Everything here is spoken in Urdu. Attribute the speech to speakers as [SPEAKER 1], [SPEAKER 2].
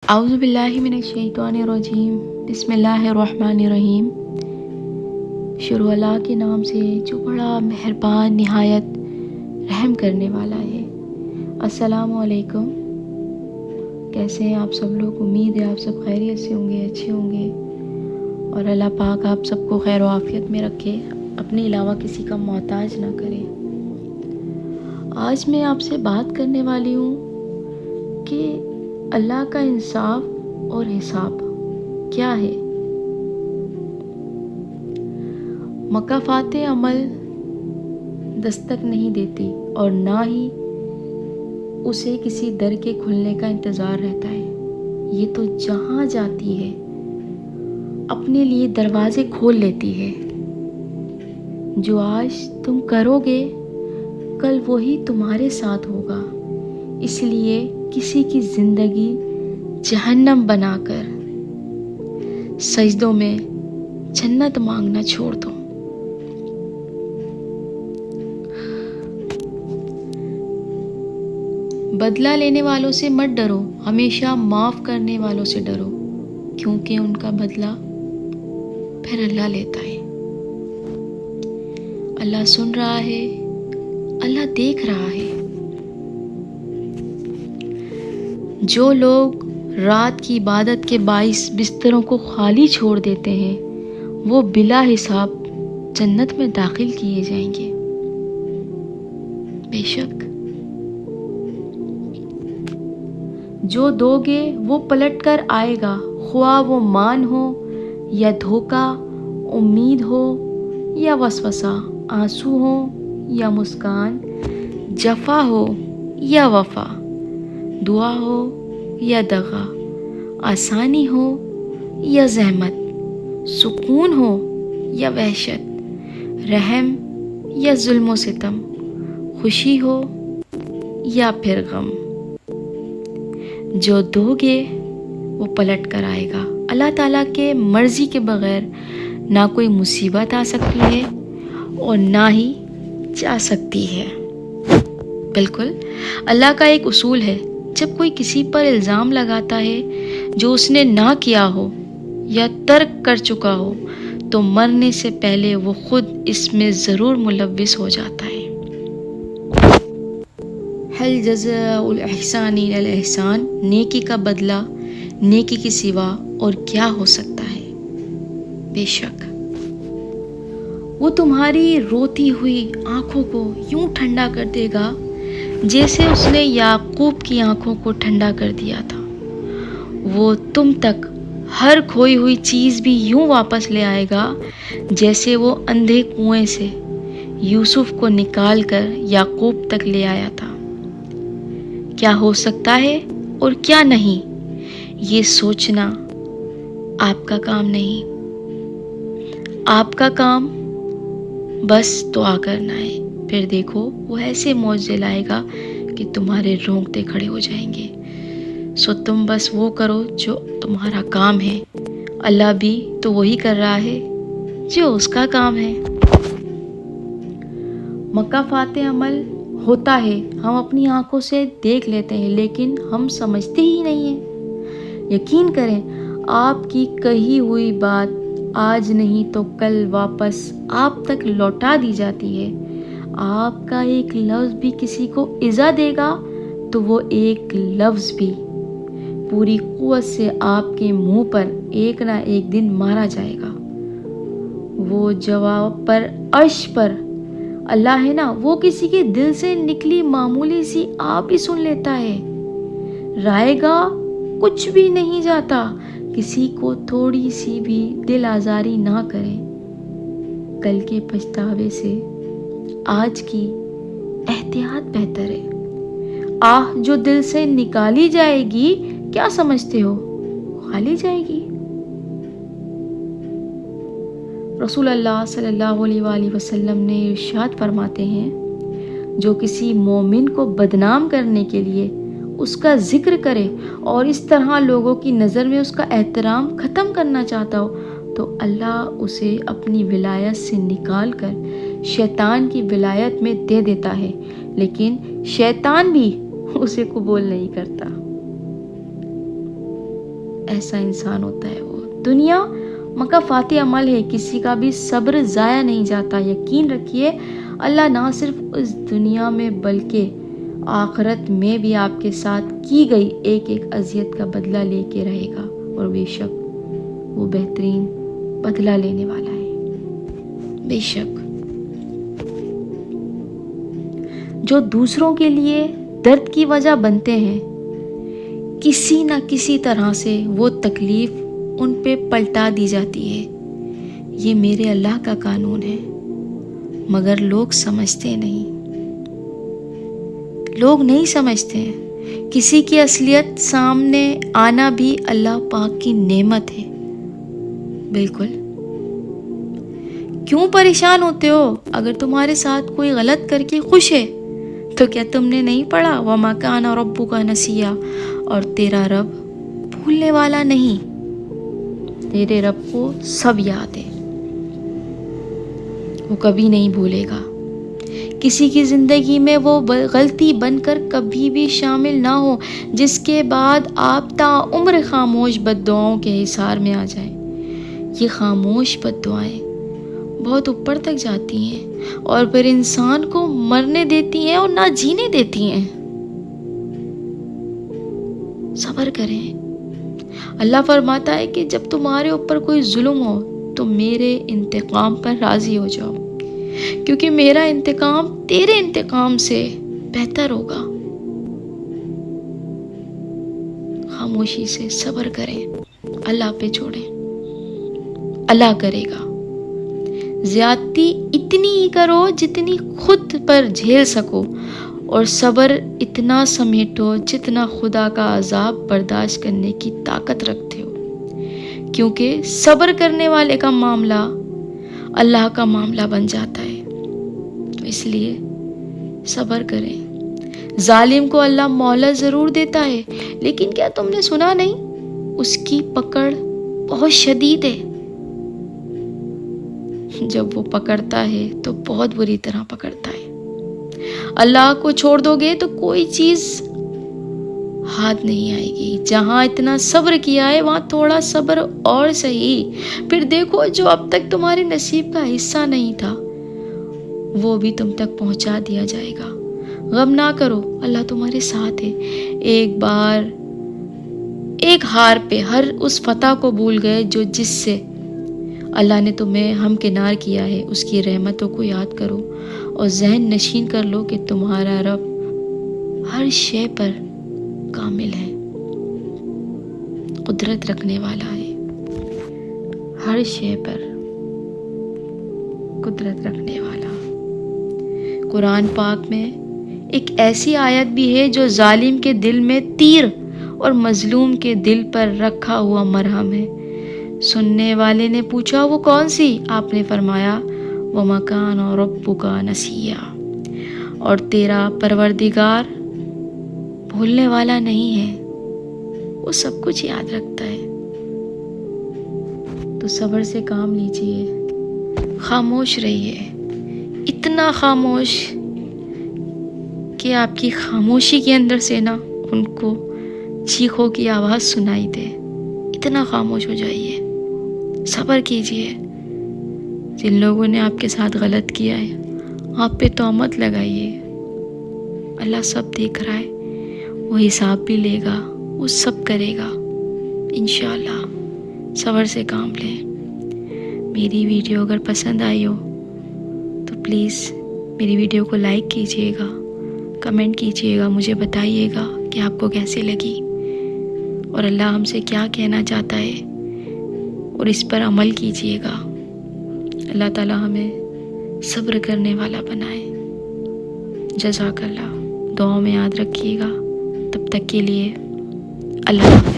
[SPEAKER 1] اعوذ باللہ من الشیطان الرجیم، بسم اللہ الرحمن الرحیم۔ شروع اللہ کے نام سے جو بڑا مہربان نہایت رحم کرنے والا ہے۔ السلام علیکم، کیسے ہیں آپ سب لوگ؟ امید ہے آپ سب خیریت سے ہوں گے، اچھے ہوں گے، اور اللہ پاک آپ سب کو خیر و عافیت میں رکھے، اپنے علاوہ کسی کا محتاج نہ کرے۔ آج میں آپ سے بات کرنے والی ہوں کہ اللہ کا انصاف اور حساب کیا ہے۔ مکافات عمل دستک نہیں دیتی اور نہ ہی اسے کسی در کے کھلنے کا انتظار رہتا ہے۔ یہ تو جہاں جاتی ہے اپنے لیے دروازے کھول لیتی ہے۔ جو آج تم کرو گے کل وہی تمہارے ساتھ ہوگا، اس لیے کسی کی زندگی جہنم بنا کر سجدوں میں جنت مانگنا چھوڑ دو۔ بدلہ لینے والوں سے مت ڈرو، ہمیشہ معاف کرنے والوں سے ڈرو، کیونکہ ان کا بدلہ پھر اللہ لیتا ہے۔ اللہ سن رہا ہے، اللہ دیکھ رہا ہے۔ جو لوگ رات کی عبادت کے باعث بستروں کو خالی چھوڑ دیتے ہیں وہ بلا حساب جنت میں داخل کیے جائیں گے۔ بے شک جو دو گے وہ پلٹ کر آئے گا، خواہ وہ مان ہو یا دھوکہ، امید ہو یا وسوسہ، آنسو ہو یا مسکان، جفا ہو یا وفا، دعا ہو یا دغا، آسانی ہو یا زحمت، سکون ہو یا وحشت، رحم یا ظلم و ستم، خوشی ہو یا پھر غم، جو دو گے وہ پلٹ کر آئے گا۔ اللہ تعالیٰ کے مرضی کے بغیر نہ کوئی مصیبت آ سکتی ہے اور نہ ہی جا سکتی ہے۔ بالکل، اللہ کا ایک اصول ہے، جب کوئی کسی پر الزام لگاتا ہے جو اس نے نہ کیا ہو یا ترک کر چکا ہو تو مرنے سے پہلے وہ خود اس میں ضرور ملوث ہو جاتا ہے۔ حل جزاء الاحسان الا الاحسان، نیکی کا بدلہ نیکی کے سوا اور کیا ہو سکتا ہے۔ بے شک وہ تمہاری روتی ہوئی آنکھوں کو یوں ٹھنڈا کر دے گا جیسے اس نے یعقوب کی آنکھوں کو ٹھنڈا کر دیا تھا۔ وہ تم تک ہر کھوئی ہوئی چیز بھی یوں واپس لے آئے گا جیسے وہ اندھے کنویں سے یوسف کو نکال کر یعقوب تک لے آیا تھا۔ کیا ہو سکتا ہے اور کیا نہیں، یہ سوچنا آپ کا کام نہیں۔ آپ کا کام بس دعا کرنا ہے، پھر دیکھو وہ ایسے معجزے لائے گا کہ تمہارے رونگٹے کھڑے ہو جائیں گے۔ سو تم بس وہ کرو جو تمہارا کام ہے، اللہ بھی تو وہی کر رہا ہے جو اس کا کام ہے۔ مکافات عمل ہوتا ہے، ہم اپنی آنکھوں سے دیکھ لیتے ہیں لیکن ہم سمجھتے ہی نہیں ہیں۔ یقین کریں آپ کی کہی ہوئی بات آج نہیں تو کل واپس آپ تک لوٹا دی جاتی ہے۔ آپ کا ایک لفظ بھی کسی کو ایذا دے گا تو وہ ایک لفظ بھی پوری قوت سے آپ کے منہ پر ایک نہ ایک دن مارا جائے گا۔ وہ جواب پر عرش پر اللہ ہے نا، وہ کسی کے دل سے نکلی معمولی سی آپ بھی سن لیتا ہے۔ رائے گا کچھ بھی نہیں جاتا، کسی کو تھوڑی سی بھی دل آزاری نہ کریں۔ کل کے پچھتاوے سے آج کی احتیاط بہتر ہے۔ آہ جو دل سے نکالی جائے گی کیا سمجھتے ہو خالی جائے گی؟ رسول اللہ صلی اللہ علیہ وآلہ وسلم نے ارشاد فرماتے ہیں، جو کسی مومن کو بدنام کرنے کے لیے اس کا ذکر کرے اور اس طرح لوگوں کی نظر میں اس کا احترام ختم کرنا چاہتا ہو تو اللہ اسے اپنی ولایت سے نکال کر شیطان کی ولایت میں دے دیتا ہے، لیکن شیطان بھی اسے قبول نہیں کرتا۔ ایسا انسان ہوتا ہے وہ. دنیا مکافات عمل ہے, کسی کا بھی صبر ضائع نہیں جاتا. یقین رکھیے اللہ نہ صرف اس دنیا میں بلکہ آخرت میں بھی آپ کے ساتھ کی گئی ایک ایک اذیت کا بدلہ لے کے رہے گا, اور بے شک وہ بہترین بدلہ لینے والا ہے. بے شک جو دوسروں کے لیے درد کی وجہ بنتے ہیں, کسی نہ کسی طرح سے وہ تکلیف ان پہ پلٹا دی جاتی ہے. یہ میرے اللہ کا قانون ہے, مگر لوگ سمجھتے نہیں. لوگ نہیں سمجھتے ہیں. کسی کی اصلیت سامنے آنا بھی اللہ پاک کی نعمت ہے. بالکل. کیوں پریشان ہوتے ہو؟ اگر تمہارے ساتھ کوئی غلط کر کے خوش ہے تو کیا تم نے نہیں پڑھا وَمَا كَانَ رَبُّكَ نَسِيًّا, اور تیرا رب بھولنے والا نہیں. تیرے رب کو سب یاد ہے, وہ کبھی نہیں بھولے گا. کسی کی زندگی میں وہ غلطی بن کر کبھی بھی شامل نہ ہو جس کے بعد آپ تا عمر خاموش بد دعاؤں کے حصار میں آ جائیں. یہ خاموش بد دعائیں بہت اوپر تک جاتی ہیں اور پھر انسان کو مرنے دیتی ہیں اور نہ جینے دیتی ہیں. صبر کریں. اللہ فرماتا ہے کہ جب تمہارے اوپر کوئی ظلم ہو تو میرے انتقام پر راضی ہو جاؤ, کیونکہ میرا انتقام تیرے انتقام سے بہتر ہوگا. خاموشی سے صبر کریں, اللہ پہ چھوڑیں, اللہ کرے گا. زیادتی اتنی ہی کرو جتنی خود پر جھیل سکو, اور صبر اتنا سمیٹو جتنا خدا کا عذاب برداشت کرنے کی طاقت رکھتے ہو, کیونکہ صبر کرنے والے کا معاملہ اللہ کا معاملہ بن جاتا ہے. تو اس لیے صبر کریں. ظالم کو اللہ مہلت ضرور دیتا ہے, لیکن کیا تم نے سنا نہیں, اس کی پکڑ بہت شدید ہے. جب وہ پکڑتا ہے تو بہت بری طرح پکڑتا ہے. اللہ کو چھوڑ دو گے تو کوئی چیز ہاتھ نہیں آئے گی. جہاں اتنا صبر کیا ہے وہاں تھوڑا صبر اور صحیح. پھر دیکھو جو اب تک تمہارے نصیب کا حصہ نہیں تھا وہ بھی تم تک پہنچا دیا جائے گا. غم نہ کرو, اللہ تمہارے ساتھ ہے. ایک بار ایک ہار پہ ہر اس فتح کو بھول گئے جس سے اللہ نے تمہیں ہمکنار کیا ہے. اس کی رحمتوں کو یاد کرو اور ذہن نشین کر لو کہ تمہارا رب ہر شے پر کامل ہے, قدرت رکھنے والا ہے. ہر شے پر قدرت رکھنے والا. قرآن پاک میں ایک ایسی آیت بھی ہے جو ظالم کے دل میں تیر اور مظلوم کے دل پر رکھا ہوا مرہم ہے. سننے والے نے پوچھا وہ کون سی؟ آپ نے فرمایا وَمَا كَانَ رَبُّكَ نَسِيًّا, اور تیرا پروردگار بھولنے والا نہیں ہے, وہ سب کچھ یاد رکھتا ہے. تو صبر سے کام لیجئے, خاموش رہیے, اتنا خاموش کہ آپ کی خاموشی کے اندر سے نا ان کو چیخوں کی آواز سنائی دے. اتنا خاموش ہو جائیے, صبر کیجئے. جن لوگوں نے آپ کے ساتھ غلط کیا ہے آپ پہ تہمت لگائیے. اللہ سب دیکھ رہا ہے, وہ حساب بھی لے گا, وہ سب کرے گا انشاءاللہ. صبر سے کام لیں. میری ویڈیو اگر پسند آئی ہو تو پلیز میری ویڈیو کو لائک کیجئے گا, کمنٹ کیجئے گا, مجھے بتائیے گا کہ آپ کو کیسے لگی اور اللہ ہم سے کیا کہنا چاہتا ہے, اور اس پر عمل کیجئے گا. اللہ تعالی ہمیں صبر کرنے والا بنائے. جزاک اللہ. دعاؤں میں یاد رکھیے گا. تب تک کے لیے اللہ حافظ.